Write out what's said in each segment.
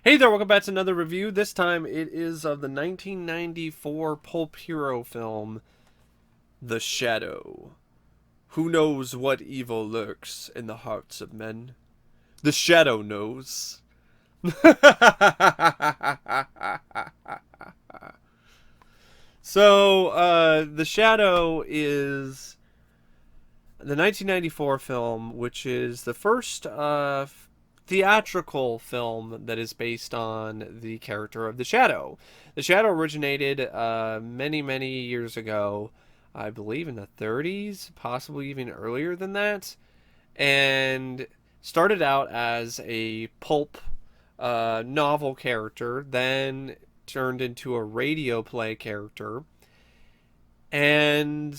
Hey there, welcome back to another review. This time it is of the 1994 pulp hero film, The Shadow. Who knows what evil lurks in the hearts of men? The Shadow knows. The Shadow is the 1994 film, which is the first theatrical film that is based on the character of the Shadow. The Shadow originated many, many years ago, I believe in the 30s, possibly even earlier than that, and started out as a pulp novel character, then turned into a radio play character, and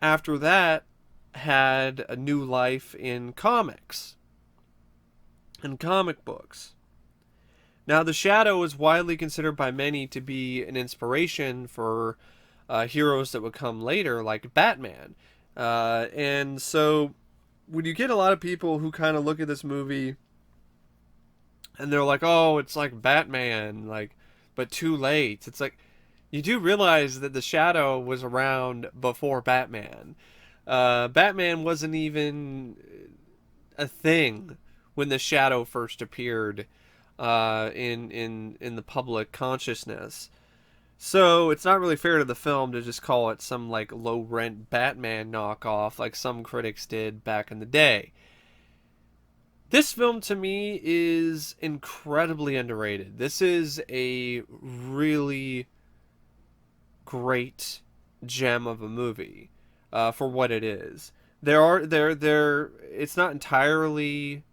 after that had a new life in comics and comic books. Now, the Shadow is widely considered by many to be an inspiration for heroes that would come later, like Batman. And so, when you get a lot of people who kind of look at this movie and they're like, "Oh, it's like Batman," like, but too late. It's like you do realize that the Shadow was around before Batman. Batman wasn't even a thing when the Shadow first appeared in the public consciousness. So it's not really fair to the film to just call it some like low rent Batman knockoff like some critics did back in the day. This film to me is incredibly underrated. This is a really great gem of a movie for what it is. It's not entirely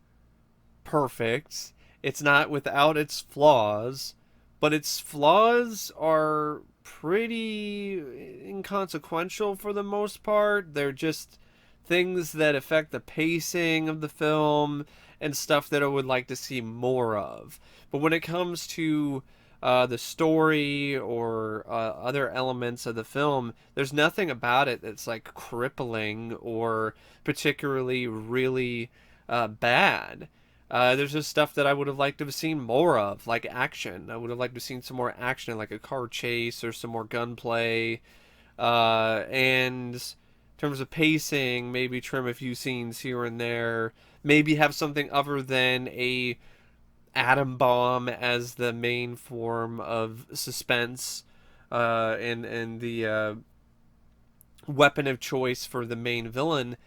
perfect. It's not without its flaws, but its flaws are pretty inconsequential for the most part. They're just things that affect the pacing of the film and stuff that I would like to see more of. But when it comes to the story or other elements of the film, there's nothing about it that's like crippling or particularly really bad. There's just stuff that I would have liked to have seen more of, like action. I would have liked to have seen some more action, like a car chase or some more gunplay. And in terms of pacing, maybe trim a few scenes here and there. Maybe have something other than a atom bomb as the main form of suspense, and the weapon of choice for the main villain.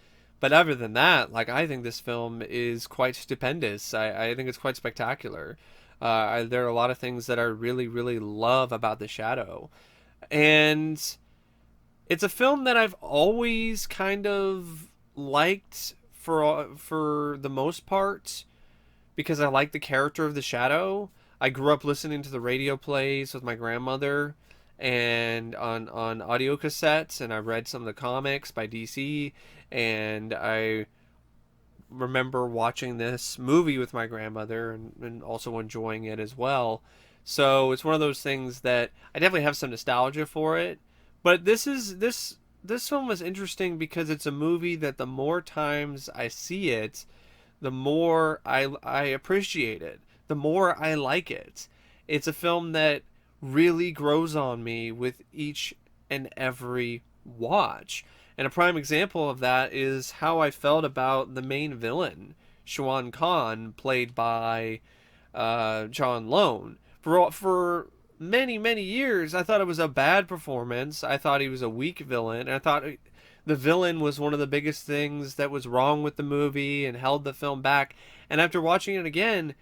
But other than that, like I think this film is quite stupendous. I think it's quite spectacular. There are a lot of things that I really, really love about The Shadow. And it's a film that I've always kind of liked for the most part because I like the character of the Shadow. I grew up listening to the radio plays with my grandmother and on audio cassettes, and I read some of the comics by DC, and I remember watching this movie with my grandmother and also enjoying it as well. So it's one of those things that I definitely have some nostalgia for it. But this film was interesting because it's a movie that the more times I see it, the more I appreciate it, the more I like it. It's a film that really grows on me with each and every watch. And a prime example of that is how I felt about the main villain, Shawan Khan, played by John Lone. For many, many years, I thought it was a bad performance. I thought he was a weak villain. And I thought the villain was one of the biggest things that was wrong with the movie and held the film back. And after watching it again,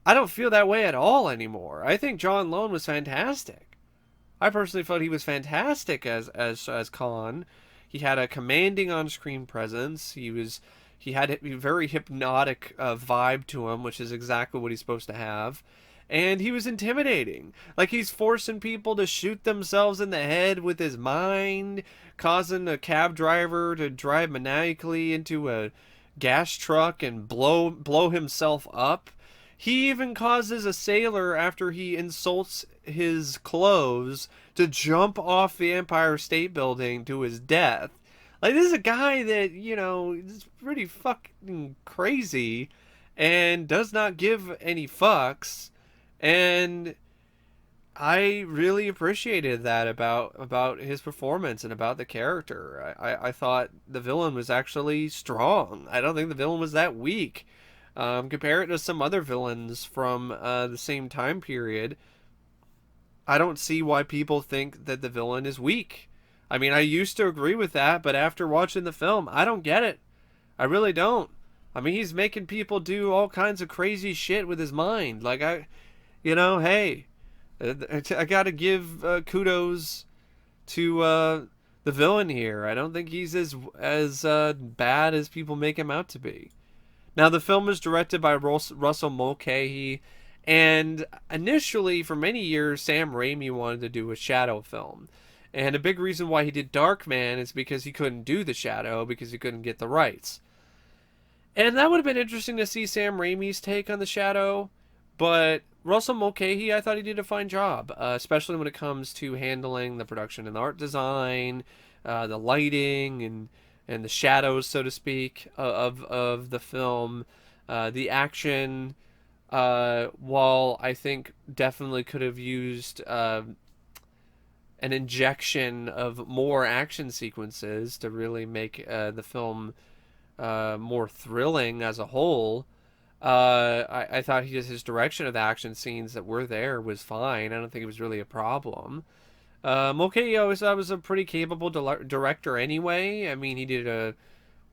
I don't feel that way at all anymore. I think John Lone was fantastic. I personally felt he was fantastic as Khan. He had a commanding on-screen presence. He had a very hypnotic vibe to him, which is exactly what he's supposed to have. And he was intimidating. Like he's forcing people to shoot themselves in the head with his mind, causing a cab driver to drive maniacally into a gas truck and blow himself up. He even causes a sailor, after he insults his clothes, to jump off the Empire State Building to his death. Like, this is a guy that, is pretty fucking crazy and does not give any fucks. And I really appreciated that about his performance and about the character. I thought the villain was actually strong. I don't think the villain was that weak. Compare it to some other villains from the same time period. I don't see why people think that the villain is weak. I mean, I used to agree with that, but after watching the film, I don't get it. I really don't. I mean, he's making people do all kinds of crazy shit with his mind. Like, hey, I gotta give kudos to the villain here. I don't think he's as bad as people make him out to be. Now, the film is directed by Russell Mulcahy, and initially, for many years, Sam Raimi wanted to do a Shadow film. And a big reason why he did Darkman is because he couldn't do the Shadow because he couldn't get the rights. And that would have been interesting to see Sam Raimi's take on the Shadow, but Russell Mulcahy, I thought he did a fine job, especially when it comes to handling the production and the art design, the lighting, and the shadows, so to speak, of the film. The action, while I think definitely could have used an injection of more action sequences to really make the film more thrilling as a whole. I thought his direction of the action scenes that were there was fine. I don't think it was really a problem. Mulcahy, I always thought was a pretty capable director anyway. I mean, he did a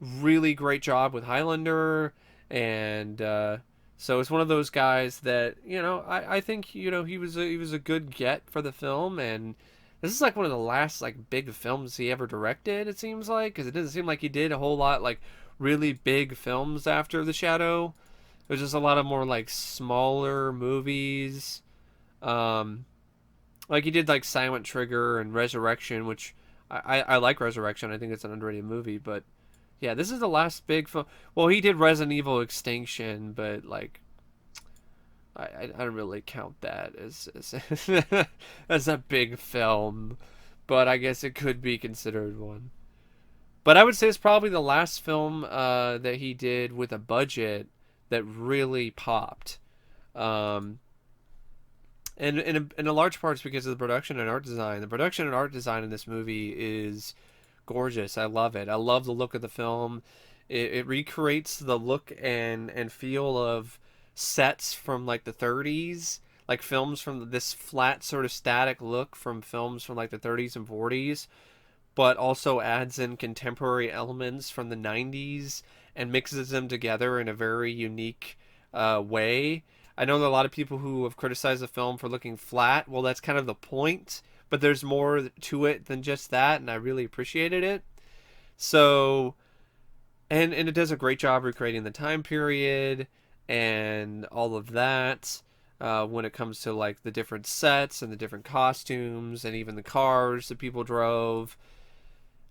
really great job with Highlander, and so it's one of those guys that I think he was a good get for the film, and this is like one of the last like big films he ever directed. It seems like because it doesn't seem like he did a whole lot like really big films after The Shadow. It was just a lot of more like smaller movies. Um, like he did like Silent Trigger and Resurrection, which I like Resurrection. I think it's an underrated movie, but yeah, this is the last big film. Well, he did Resident Evil Extinction, but like I don't really count that as as a big film, but I guess it could be considered one. But I would say it's probably the last film that he did with a budget that really popped. Um, and in a large part, it's because of the production and art design. The production and art design in this movie is gorgeous. I love it. I love the look of the film. It recreates the look and feel of sets from like the 30s, like films from this flat sort of static look from films from like the 30s and 40s, but also adds in contemporary elements from the 90s and mixes them together in a very unique way. I know there are a lot of people who have criticized the film for looking flat. Well, that's kind of the point, but there's more to it than just that, and I really appreciated it. So, and it does a great job recreating the time period and all of that. When it comes to like the different sets and the different costumes and even the cars that people drove,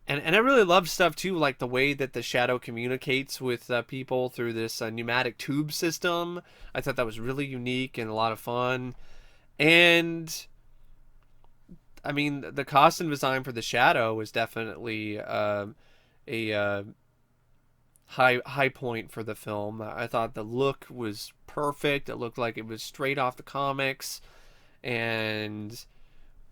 and I really love stuff too, like the way that the shadow communicates with people through this pneumatic tube system. I thought that was really unique and a lot of fun. And I mean, the costume design for the shadow was definitely a high point for the film. I thought the look was perfect. It looked like it was straight off the comics, and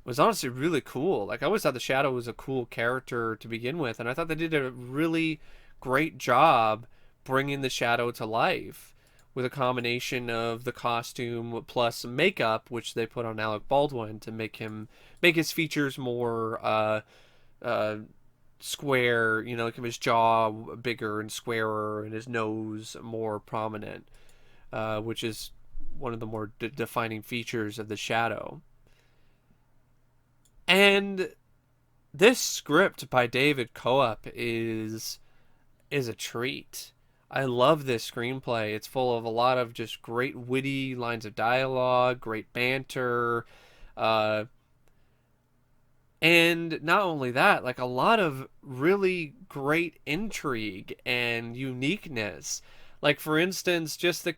was honestly really cool. Like I always thought the Shadow was a cool character to begin with, and I thought they did a really great job bringing the Shadow to life with a combination of the costume plus makeup, which they put on Alec Baldwin to make his features more uh, square. You know, like his jaw bigger and squarer, and his nose more prominent, which is one of the more defining features of the Shadow. And this script by David Coop is a treat. I love this screenplay. It's full of a lot of just great witty lines of dialogue, great banter, uh, and not only that, like a lot of really great intrigue and uniqueness. Like for instance, just of the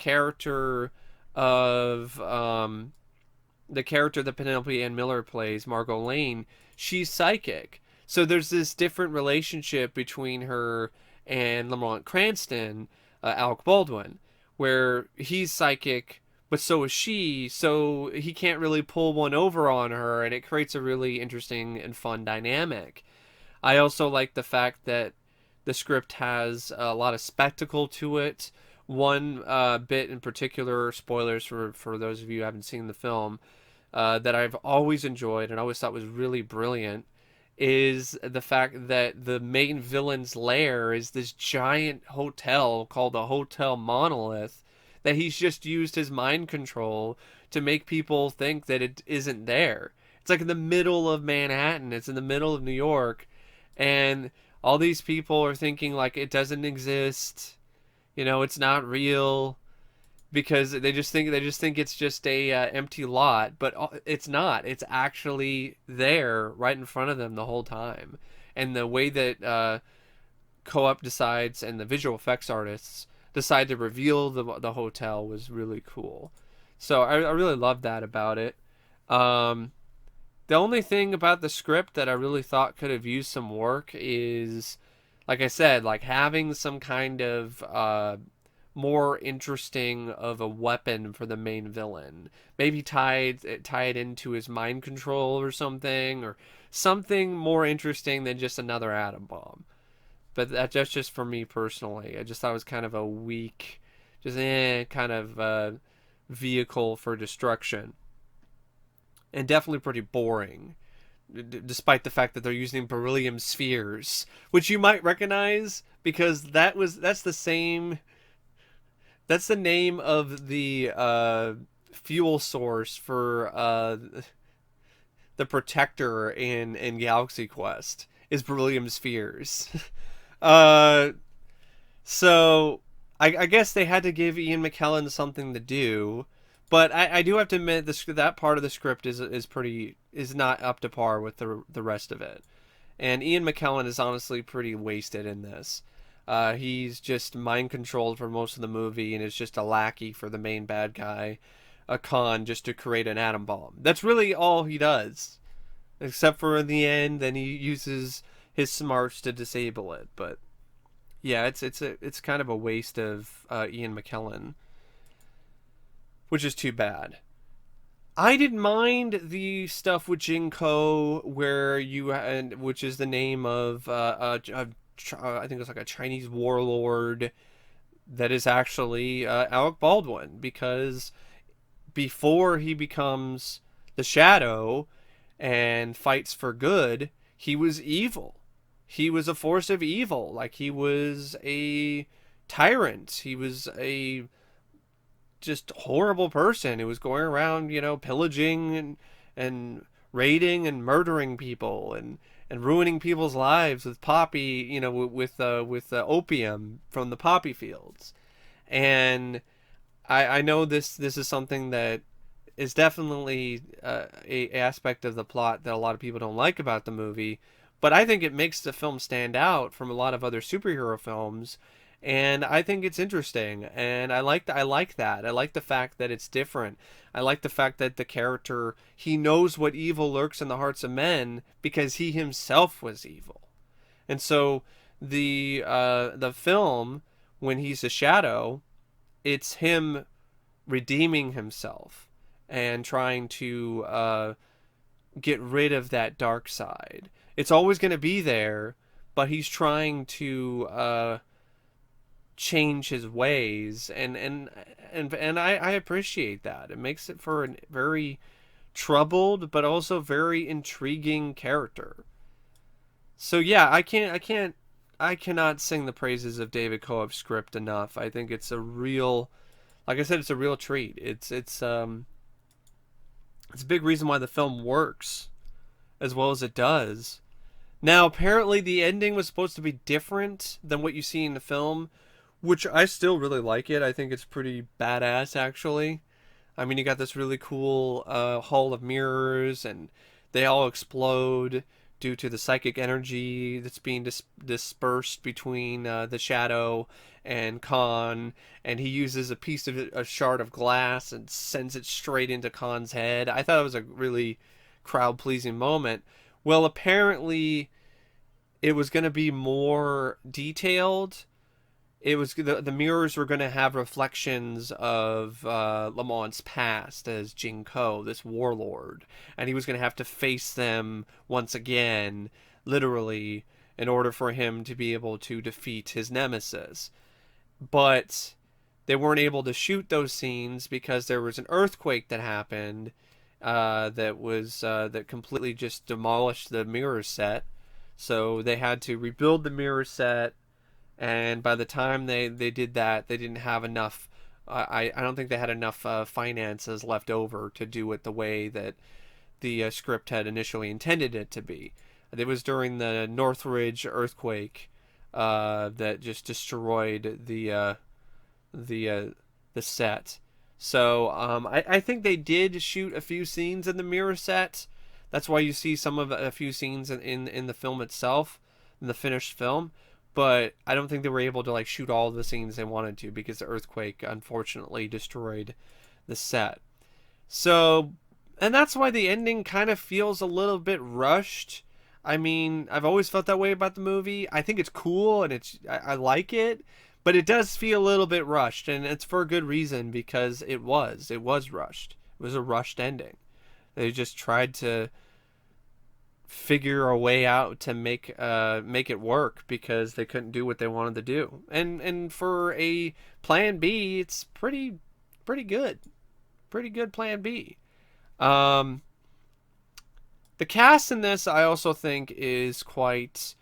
character that Penelope Ann Miller plays, Margot Lane, she's psychic. So there's this different relationship between her and Lamont Cranston, Alec Baldwin, where he's psychic, but so is she, so he can't really pull one over on her, and it creates a really interesting and fun dynamic. I also like the fact that the script has a lot of spectacle to it. One bit in particular, spoilers for those of you who haven't seen the film, that I've always enjoyed and always thought was really brilliant, is the fact that the main villain's lair is this giant hotel called the Hotel Monolith, that he's just used his mind control to make people think that it isn't there. It's like in the middle of Manhattan, it's in the middle of New York, and all these people are thinking like it doesn't exist, it's not real, because they just think it's just a empty lot, but it's not. It's actually there right in front of them the whole time. And the way that co-op decides and the visual effects artists decide to reveal the hotel was really cool. So I really love that about it. um, the only thing about the script that I really thought could have used some work is, like I said, like having some kind of more interesting of a weapon for the main villain. Maybe tie it into his mind control or something more interesting than just another atom bomb. But that's just for me personally. I just thought it was kind of a weak, just kind of vehicle for destruction, and definitely pretty boring. Despite the fact that they're using beryllium spheres, which you might recognize because that's the name of the fuel source for the Protector in Galaxy Quest, is beryllium spheres. uh, so I guess they had to give Ian McKellen something to do, but I do have to admit that part of the script is not up to par with the rest of it. And Ian McKellen is honestly pretty wasted in this. He's just mind controlled for most of the movie and is just a lackey for the main bad guy, a con, just to create an atom bomb. That's really all he does, except for in the end, then he uses his smarts to disable it. But yeah, it's kind of a waste of Ian McKellen, which is too bad. I didn't mind the stuff with Jinko, which is the name of I think it's like a Chinese warlord that is actually Alec Baldwin, because before he becomes the Shadow and fights for good, he was evil. He was a force of evil. Like, he was a tyrant. He was a just horrible person who was going around, pillaging and raiding and murdering people and ruining people's lives with poppy, with opium from the poppy fields. And I know this is something that is definitely a aspect of the plot that a lot of people don't like about the movie, but I think it makes the film stand out from a lot of other superhero films. And I think it's interesting, and I like that. I like the fact that it's different. I like the fact that the character, he knows what evil lurks in the hearts of men because he himself was evil. And so the film, when he's a shadow, it's him redeeming himself and trying to get rid of that dark side. It's always going to be there, but he's trying to change his ways, and I appreciate that. It makes it for a very troubled but also very intriguing character. So yeah, I cannot sing the praises of David Koep's script enough. I think it's a real, like I said, it's a real treat. It's a big reason why the film works as well as it does. Now, apparently the ending was supposed to be different than what you see in the film, which I still really like it. I think it's pretty badass, actually. I mean, you got this really cool hall of mirrors, and they all explode due to the psychic energy that's being dispersed between the Shadow and Khan, and he uses a shard of glass and sends it straight into Khan's head. I thought it was a really crowd-pleasing moment. Well, apparently it was going to be more detailed it was the mirrors were going to have reflections of Lamont's past as Jinko, this warlord, and he was going to have to face them once again, literally, in order for him to be able to defeat his nemesis. But they weren't able to shoot those scenes because there was an earthquake that happened that completely just demolished the mirror set. So they had to rebuild the mirror set, and by the time they did that, they didn't have enough. I don't think they had enough finances left over to do it the way that the script had initially intended it to be. It was during the Northridge earthquake that just destroyed the set. So I think they did shoot a few scenes in the mirror set. That's why you see some of a few scenes in the film itself, in the finished film. But I don't think they were able to like shoot all the scenes they wanted to because the earthquake unfortunately destroyed the set. So, and that's why the ending kind of feels a little bit rushed. I mean, I've always felt that way about the movie. I think it's cool and I like it, but it does feel a little bit rushed, and it's for a good reason because it was rushed. It was a rushed ending. They just tried to figure a way out to make it work because they couldn't do what they wanted to do. And for a plan B, it's pretty good. Pretty good plan B. Um the cast in this I also think is quite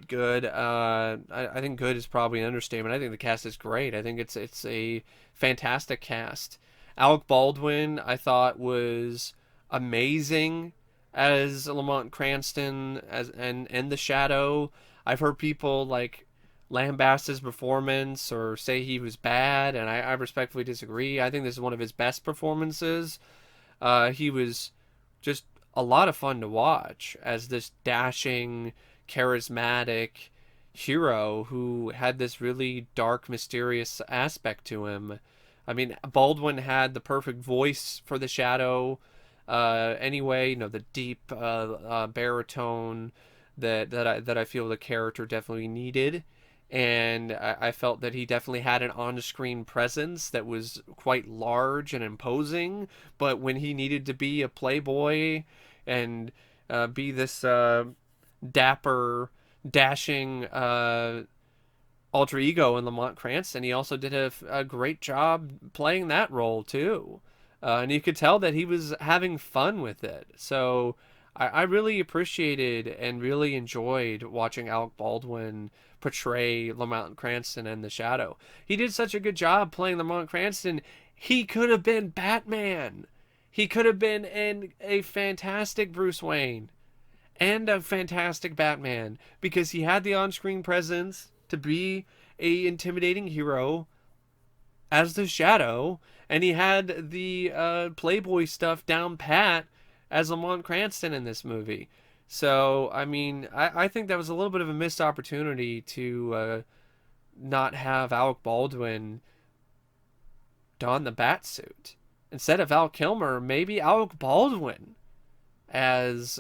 good. I think good is probably an understatement. I think the cast is great. I think it's a fantastic cast. Alec Baldwin I thought was amazing as Lamont Cranston and the Shadow. I've heard people like lambast his performance or say he was bad, and I respectfully disagree. I think this is one of his best performances. He was just a lot of fun to watch as this dashing, charismatic hero who had this really dark, mysterious aspect to him. I mean, Baldwin had the perfect voice for the Shadow. Anyway, the deep baritone that I feel the character definitely needed, and I felt that he definitely had an on-screen presence that was quite large and imposing. But when he needed to be a playboy and be this dapper, dashing alter ego in Lamont Cranston, he also did a great job playing that role too. And you could tell that he was having fun with it. So I really appreciated and really enjoyed watching Alec Baldwin portray Lamont Cranston and the Shadow. He did such a good job playing Lamont Cranston. He could have been Batman. He could have been a fantastic Bruce Wayne and a fantastic Batman because he had the on-screen presence to be a intimidating hero as the Shadow, and he had the Playboy stuff down pat as Lamont Cranston in this movie. So, I mean, I think that was a little bit of a missed opportunity to not have Alec Baldwin don the bat suit. Instead of Val Kilmer, maybe Alec Baldwin as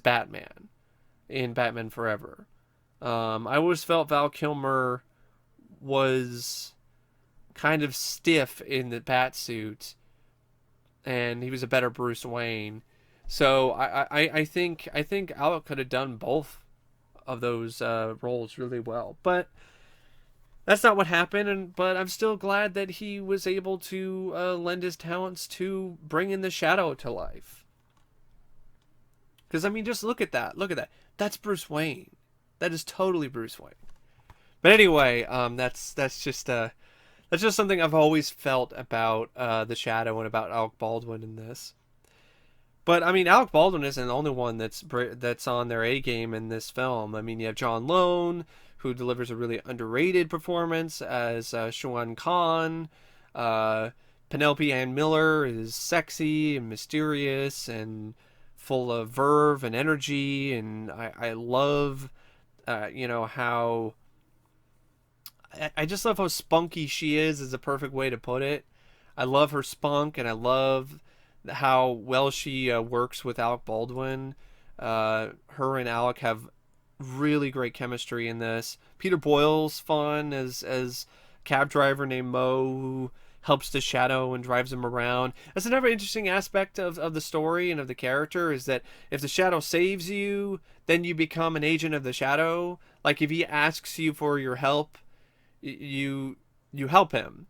Batman in Batman Forever. I always felt Val Kilmer was kind of stiff in the bat suit, and he was a better Bruce Wayne. So I think Alec could have done both of those roles really well, but that's not what happened. But I'm still glad that he was able to lend his talents to bring in the Shadow to life. Because I mean, just look at that. Look at that. That's Bruce Wayne. That is totally Bruce Wayne. But anyway, that's just something I've always felt about the Shadow and about Alec Baldwin in this. But I mean, Alec Baldwin isn't the only one that's on their A game in this film. I mean, you have John Lone, who delivers a really underrated performance as Xuan Khan. Penelope Ann Miller is sexy and mysterious and full of verve and energy, and I love, how I just love how spunky she is a perfect way to put it. I love her spunk, and I love how well she works with Alec Baldwin. Her and Alec have really great chemistry in this. Peter Boyle's fun as cab driver named Mo, who helps the Shadow and drives him around. That's another interesting aspect of the story and of the character, is that if the Shadow saves you, then you become an agent of the Shadow. Like if he asks you for your help, you you help him.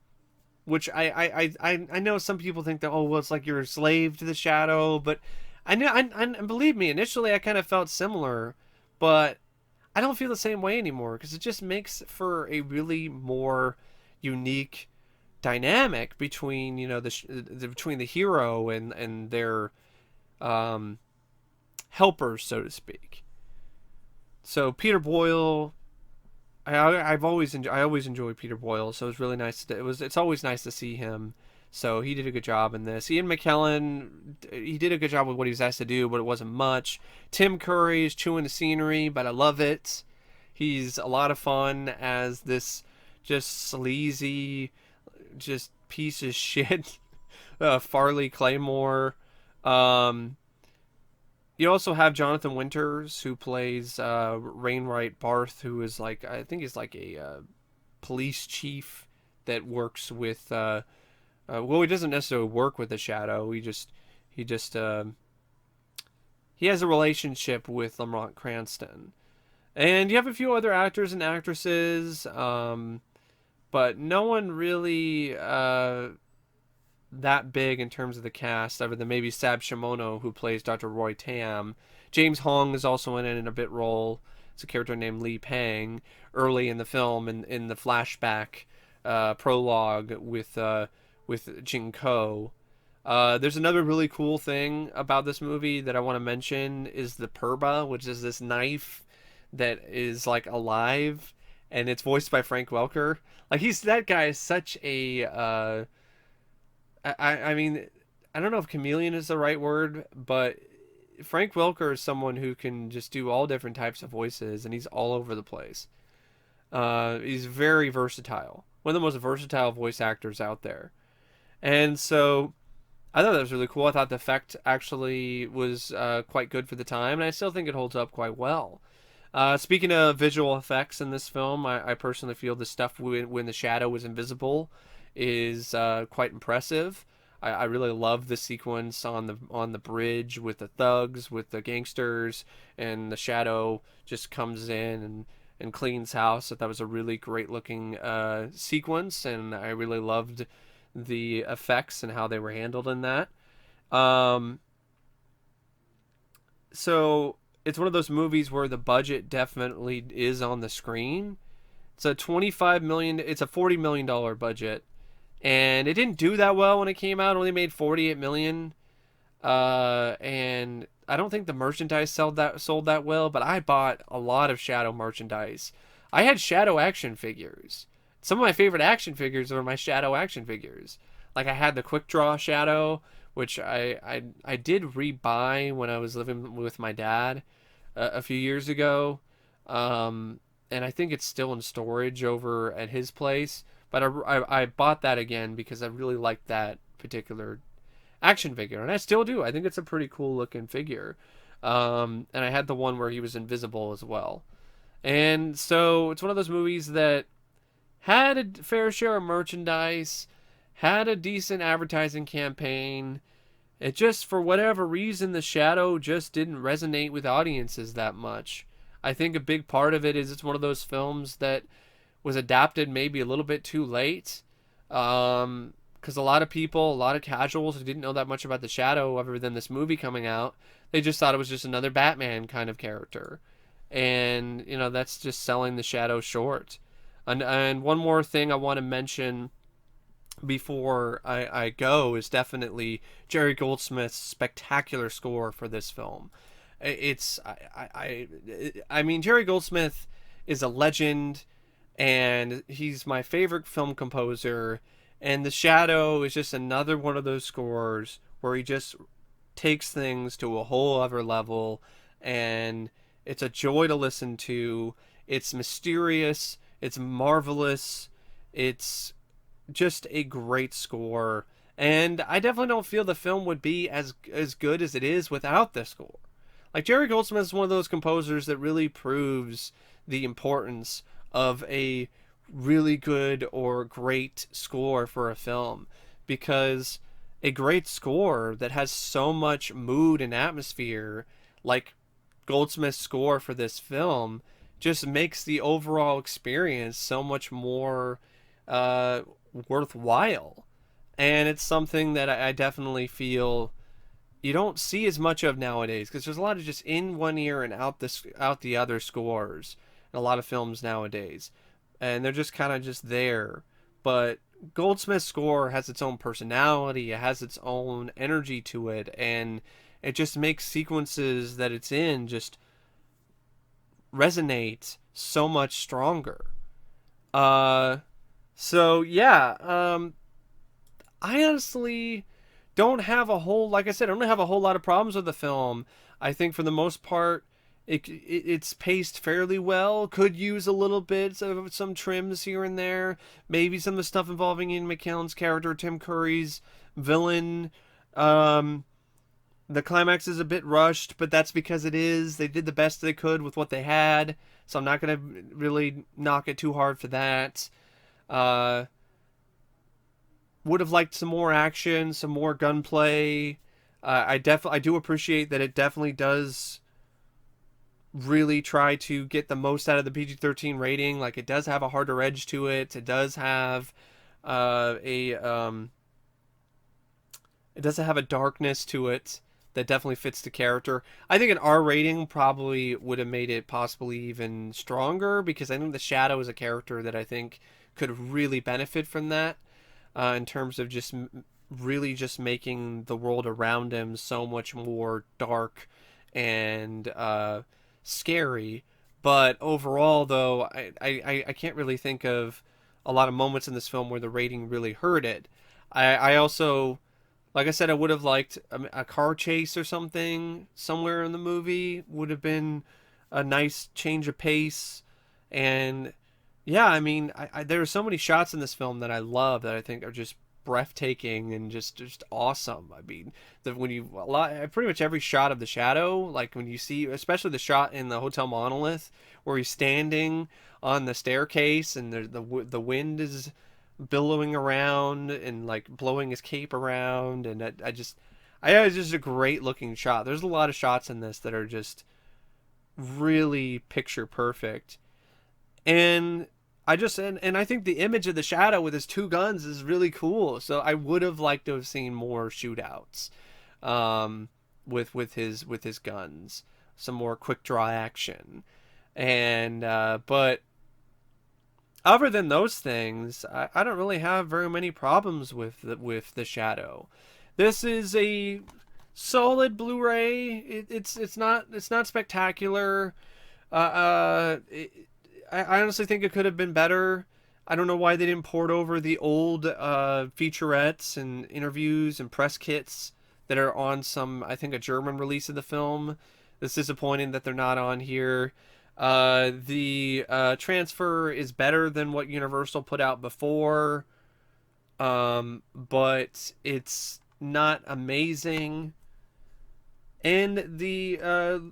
Which I know some people think that, oh, well, it's like you're a slave to the Shadow, but I know, and believe me, initially I kind of felt similar, but I don't feel the same way anymore, because it just makes for a really more unique dynamic between, between the hero and their um, helpers, so to speak. So Peter Boyle, I always enjoy Peter Boyle, so it's really nice it's always nice to see him. So he did a good job in this. Ian McKellen, he did a good job with what he was asked to do, but it wasn't much. Tim Curry is chewing the scenery, but I love it. He's a lot of fun as this just sleazy, just piece of shit, Farley Claymore. Um, you also have Jonathan Winters, who plays Rainwright Barth, who is like, I think he's like a police chief that works with. Well, he doesn't necessarily work with the Shadow. He just he has a relationship with Lamont Cranston, and you have a few other actors and actresses, but no one really that big in terms of the cast, other than maybe Sab Shimono, who plays Dr. Roy Tam. James Hong is also in it in a bit role. It's a character named Lee Pang early in the film, in the flashback prologue with Jing Ko. There's another really cool thing about this movie that I want to mention, is the Purba, which is this knife that is like alive, and it's voiced by Frank Welker. Like that guy is such a I mean, I don't know if chameleon is the right word, but Frank Welker is someone who can just do all different types of voices, and he's all over the place. He's very versatile. One of the most versatile voice actors out there. And so I thought that was really cool. I thought the effect actually was quite good for the time, and I still think it holds up quite well. Speaking of visual effects in this film, I personally feel the stuff when the Shadow was invisible is quite impressive. I really love the sequence on the bridge with the thugs, with the gangsters, and the Shadow just comes in and cleans house. I thought was a really great looking sequence, and I really loved the effects and how they were handled in that. Um, so it's one of those movies where the budget definitely is on the screen. It's a 25 million. It's a $40 million budget, and it didn't do that well when it came out. It only made 48 million. And I don't think the merchandise sold that well. But I bought a lot of Shadow merchandise. I had Shadow action figures. Some of my favorite action figures are my Shadow action figures. Like I had the Quick Draw Shadow, which I did rebuy when I was living with my dad a few years ago. And I think it's still in storage over at his place. But I bought that again because I really liked that particular action figure, and I still do. I think it's a pretty cool looking figure. And I had the one where he was invisible as well. And so it's one of those movies that had a fair share of merchandise, had a decent advertising campaign. It just, for whatever reason, The Shadow just didn't resonate with audiences that much. I think a big part of it is it's one of those films that was adapted maybe a little bit too late. Because a lot of people, a lot of casuals who didn't know that much about The Shadow other than this movie coming out, they just thought it was just another Batman kind of character. And, that's just selling The Shadow short. And one more thing I want to mention before I go is definitely Jerry Goldsmith's spectacular score for this film. I mean, Jerry Goldsmith is a legend, and he's my favorite film composer. And The Shadow is just another one of those scores where he just takes things to a whole other level, and it's a joy to listen to. It's mysterious. It's marvelous. It's just a great score. And I definitely don't feel the film would be as good as it is without the score. Like Jerry Goldsmith is one of those composers that really proves the importance of a really good or great score for a film, because a great score that has so much mood and atmosphere, like Goldsmith's score for this film, just makes the overall experience so much more uh, worthwhile. And it's something that I definitely feel you don't see as much of nowadays, because there's a lot of just in one ear and out the other scores in a lot of films nowadays, and they're just kind of just there. But Goldsmith's score has its own personality, it has its own energy to it, and it just makes sequences that it's in just resonate so much stronger. Uh, so yeah, I honestly don't have a whole, like I said, I don't have a whole lot of problems with the film. I think for the most part, it's paced fairly well. Could use a little bit of some trims here and there. Maybe some of the stuff involving Ian McKellen's character, Tim Curry's villain. Um, the climax is a bit rushed, but that's because it is. They did the best they could with what they had, so I'm not gonna really knock it too hard for that. Uh, would have liked some more action, some more gunplay. I do appreciate that it definitely does really try to get the most out of the PG-13 rating. Like, it does have a harder edge to it. It does have a it doesn't have a darkness to it that definitely fits the character. I think an R rating probably would have made it possibly even stronger, because I think the Shadow is a character that I think could really benefit from that, in terms of just really just making the world around him so much more dark and scary. But overall, though, I can't really think of a lot of moments in this film where the rating really hurt it. I also, like I said, I would have liked a car chase or something somewhere in the movie. Would have been a nice change of pace. And yeah, I mean, there are so many shots in this film that I love, that I think are just breathtaking and just awesome. I mean, when you a lot, pretty much every shot of the Shadow, like when you see, especially the shot in the Hotel Monolith where he's standing on the staircase and the wind is billowing around and like blowing his cape around, and it's just a great looking shot. There's a lot of shots in this that are just really picture perfect. And and I think the image of the Shadow with his two guns is really cool. So I would have liked to have seen more shootouts, um, with his guns, some more quick draw action, and but other than those things, I don't really have very many problems with the Shadow. This is a solid Blu-ray. It's not spectacular. I honestly think it could have been better. I don't know why they didn't port over the old featurettes and interviews and press kits that are on some, I think, a German release of the film. It's disappointing that they're not on here. The transfer is better than what Universal put out before, but it's not amazing. And the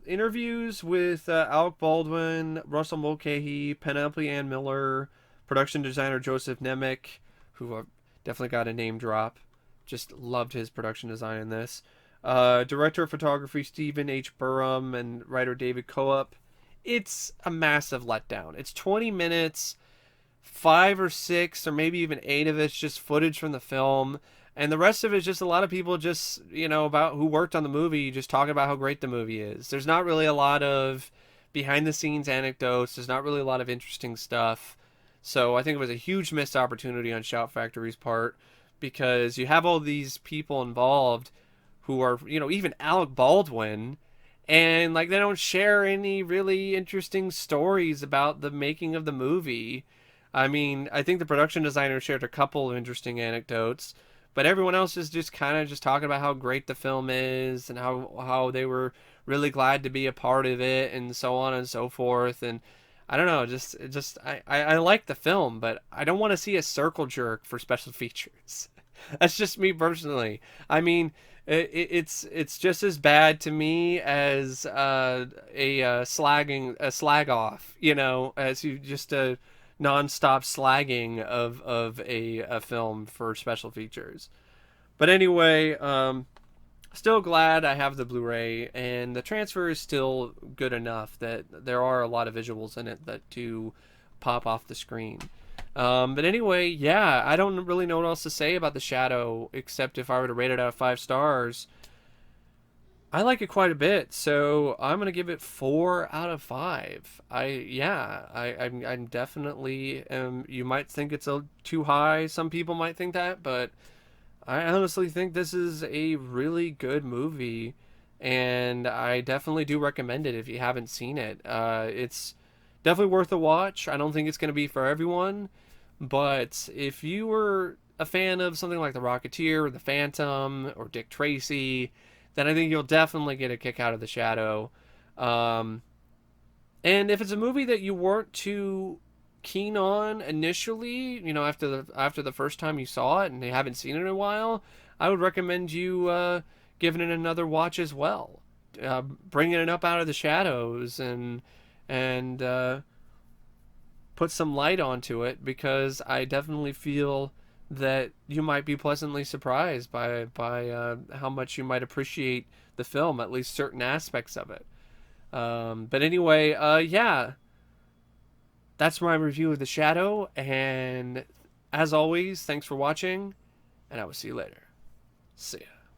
interviews with Alec Baldwin, Russell Mulcahy, Penelope Ann Miller, production designer Joseph Nemec, who definitely got a name drop. Just loved his production design in this. Director of photography Stephen H. Burham and writer David Coop. It's a massive letdown. It's 20 minutes, 5 or 6 or maybe even 8 of it's just footage from the film, and the rest of it is just a lot of people just, about who worked on the movie, just talking about how great the movie is. There's not really a lot of behind the scenes anecdotes. There's not really a lot of interesting stuff. So I think it was a huge missed opportunity on Shout Factory's part, because you have all these people involved who are, even Alec Baldwin, and like they don't share any really interesting stories about the making of the movie. I mean, I think the production designer shared a couple of interesting anecdotes, but everyone else is just kind of just talking about how great the film is and how they were really glad to be a part of it and so on and so forth. And I don't know, I like the film, but I don't want to see a circle jerk for special features. That's just me personally. I mean, It's just as bad to me as a slag off, as you just a nonstop slagging of a film for special features. But anyway, still glad I have the Blu-ray, and the transfer is still good enough that there are a lot of visuals in it that do pop off the screen. But anyway, yeah, I don't really know what else to say about The Shadow, except if I were to rate it out of 5 stars, I like it quite a bit, so I'm gonna give it 4 out of 5. I'm definitely. You might think it's too high. Some people might think that, but I honestly think this is a really good movie, and I definitely do recommend it if you haven't seen it. It's definitely worth a watch. I don't think it's going to be for everyone, but if you were a fan of something like The Rocketeer or The Phantom or Dick Tracy, then I think you'll definitely get a kick out of The Shadow. Um, and if it's a movie that you weren't too keen on initially, after the first time you saw it and you haven't seen it in a while, I would recommend you giving it another watch as well, bringing it up out of the shadows and put some light onto it, because I definitely feel that you might be pleasantly surprised by how much you might appreciate the film, at least certain aspects of it. But anyway, yeah, that's my review of The Shadow. And as always, thanks for watching, and I will see you later. See ya.